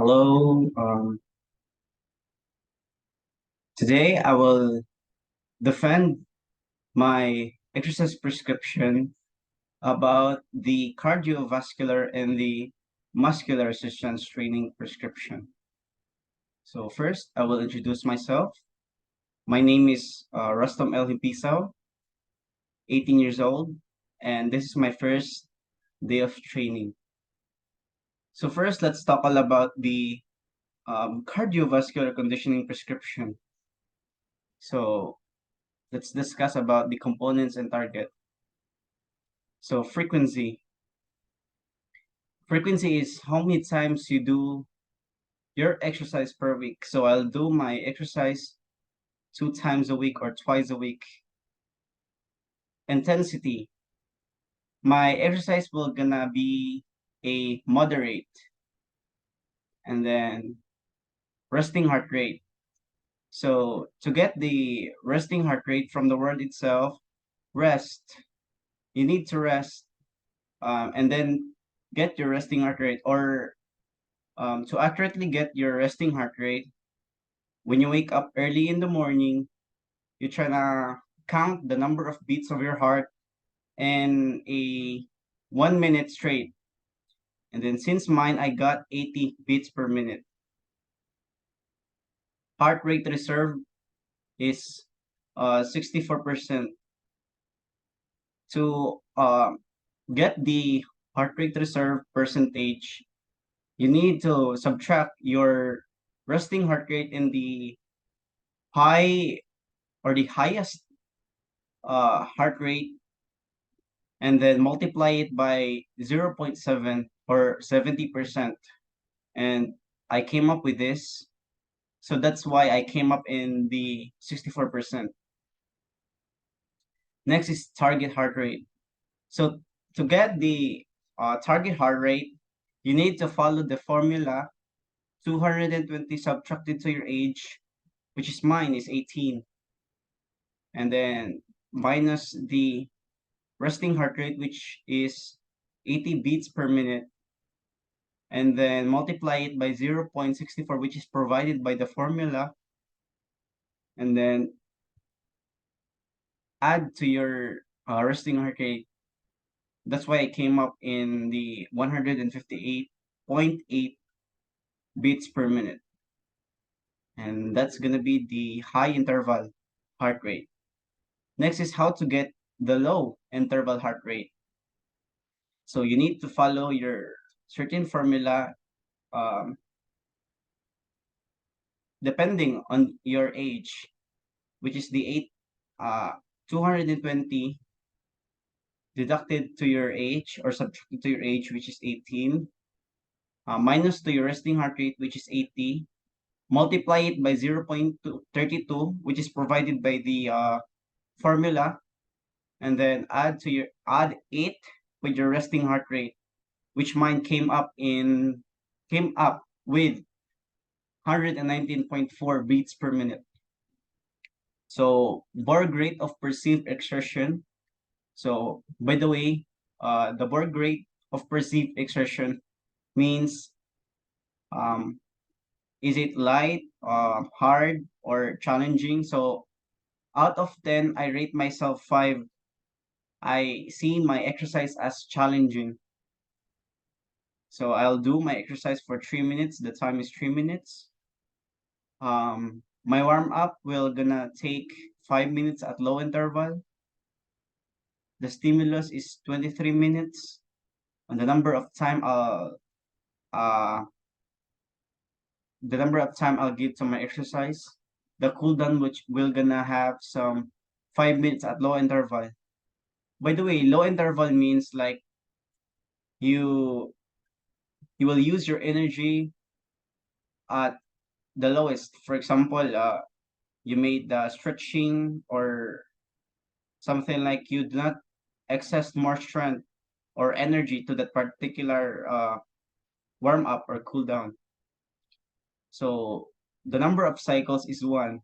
Hello. Today I will defend my exercise prescription about the cardiovascular and the muscular resistance training prescription. So first, I will introduce myself. My name is Rustom Himpisao, 18 years old, and this is my first day of training. So first, let's talk all about the cardiovascular conditioning prescription. So let's discuss about the components and target. So frequency is how many times you do your exercise per week. So I'll do my exercise 2 times a week or twice a week. Intensity, my exercise will gonna be a moderate. And then resting heart rate. So to get the resting heart rate from the word itself, rest, you need to rest, and then get your resting heart rate, or to accurately get your resting heart rate, when you wake up early in the morning, you try to count the number of beats of your heart in a 1 minute straight. And then since mine, I got 80 beats per minute. Heart rate reserve is 64%. To get the heart rate reserve percentage, you need to subtract your resting heart rate in the high or the highest heart rate, and then multiply it by 0.7 or 70%. And I came up with this. So that's why I came up in the 64%. Next is target heart rate. So to get the target heart rate, you need to follow the formula 220 subtracted to your age, which is mine is 18. And then minus the resting heart rate, which is 80 beats per minute, and then multiply it by 0.64, which is provided by the formula, and then add to your resting heart rate. That's why I came up in the 158.8 beats per minute. And that's going to be the high interval heart rate. Next is how to get the low interval heart rate. So you need to follow your certain formula, um, depending on your age, which is the 220 deducted to your age or subtracted to your age, which is 18, minus to your resting heart rate, which is 80, multiply it by 0.32, which is provided by the formula, and then add 8 with your resting heart rate, which mine came up with 119.4 beats per minute. So Borg rate of perceived exertion. So by the way, the Borg rate of perceived exertion means, is it light, hard, or challenging? So out of 10, I rate myself 5. I see my exercise as challenging. So I'll do my exercise for 3 minutes. The time is 3 minutes. My warm up will gonna take 5 minutes at low interval. The stimulus is 23 minutes. And uh the number of time I'll give to my exercise. The cool down, which will gonna have some 5 minutes at low interval. By the way, low interval means like you you will use your energy at the lowest. For example, you made the stretching or something, like you do not access more strength or energy to that particular warm up or cool down. So the number of cycles is 1.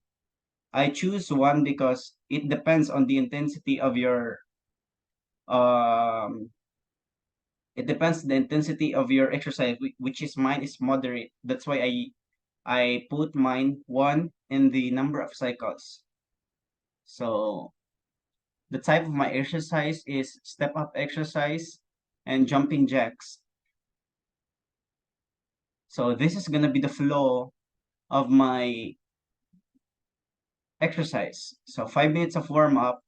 I choose 1 because it depends on the intensity of your um it depends the intensity of your exercise, which is mine is moderate. That's why I put mine 1 in the number of cycles. So the type of my exercise is step up exercise and jumping jacks. So this is gonna be the flow of my exercise. So 5 minutes of warm up,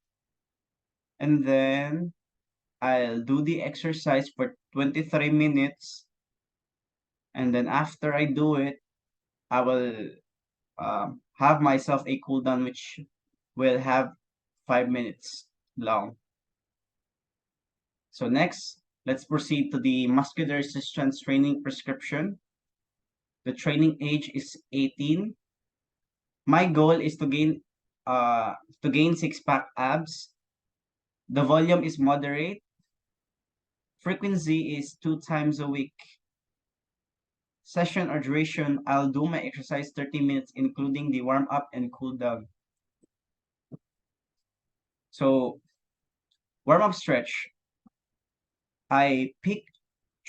and then I'll do the exercise for 23 minutes. And then after I do it, I will have myself a cool down, which will have 5 minutes long. So next, let's proceed to the muscular resistance training prescription. The training age is 18. My goal is to gain six-pack abs. The volume is moderate. Frequency is 2 times a week. Session or duration, I'll do my exercise 30 minutes, including the warm up and cool down. So warm up stretch, I pick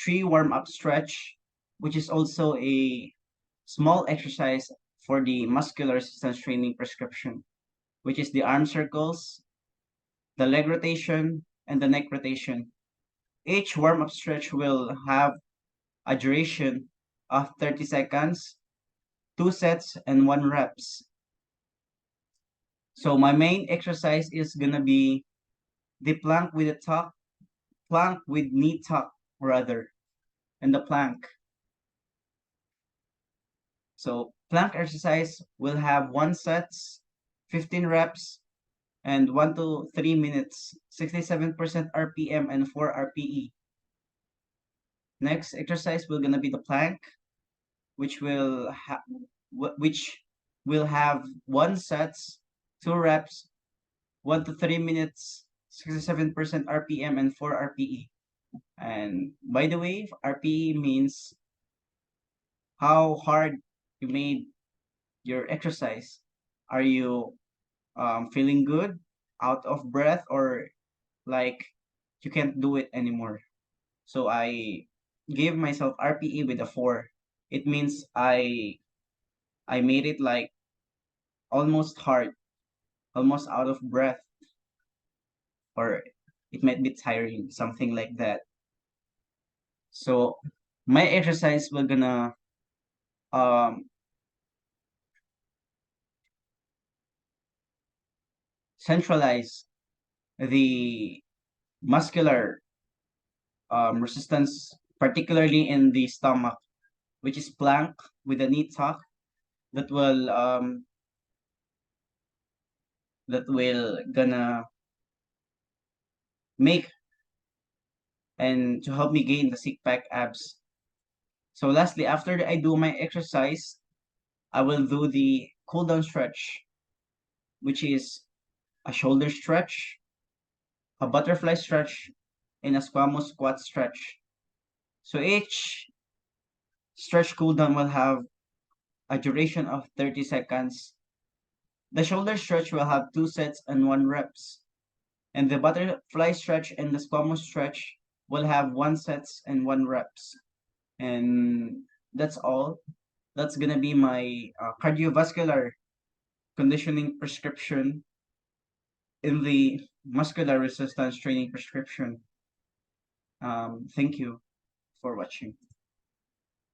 3 warm up stretch, which is also a small exercise for the muscular resistance training prescription, which is the arm circles, the leg rotation, and the neck rotation. Each warm up stretch will have a duration of 30 seconds, 2 sets, and 1 reps. So my main exercise is gonna be the plank with the tuck, plank with knee tuck rather, and the plank. So plank exercise will have 1 sets, 15 reps, and 1 to 3 minutes, 67% RPM and 4 RPE. Next exercise will gonna be the plank, which will have 1 sets, 2 reps, 1 to 3 minutes, 67% RPM and 4 RPE. And by the way, RPE means how hard you made your exercise. Are you feeling good, out of breath, or like you can't do it anymore? So I gave myself RPE with a 4. It means I made it like almost hard, almost out of breath, or it might be tiring, something like that. So my exercise will gonna um centralize the muscular resistance, particularly in the stomach, which is plank with a knee tuck that will gonna make and to help me gain the six pack abs. So lastly, after I do my exercise, I will do the cool down stretch, which is a shoulder stretch, a butterfly stretch, and a squamous squat stretch. So each stretch cool down will have a duration of 30 seconds. The shoulder stretch will have 2 sets and 1 reps. And the butterfly stretch and the squamous stretch will have 1 sets and 1 reps. And that's all. That's gonna be my cardiovascular conditioning prescription in the muscular resistance training prescription. Thank you for watching.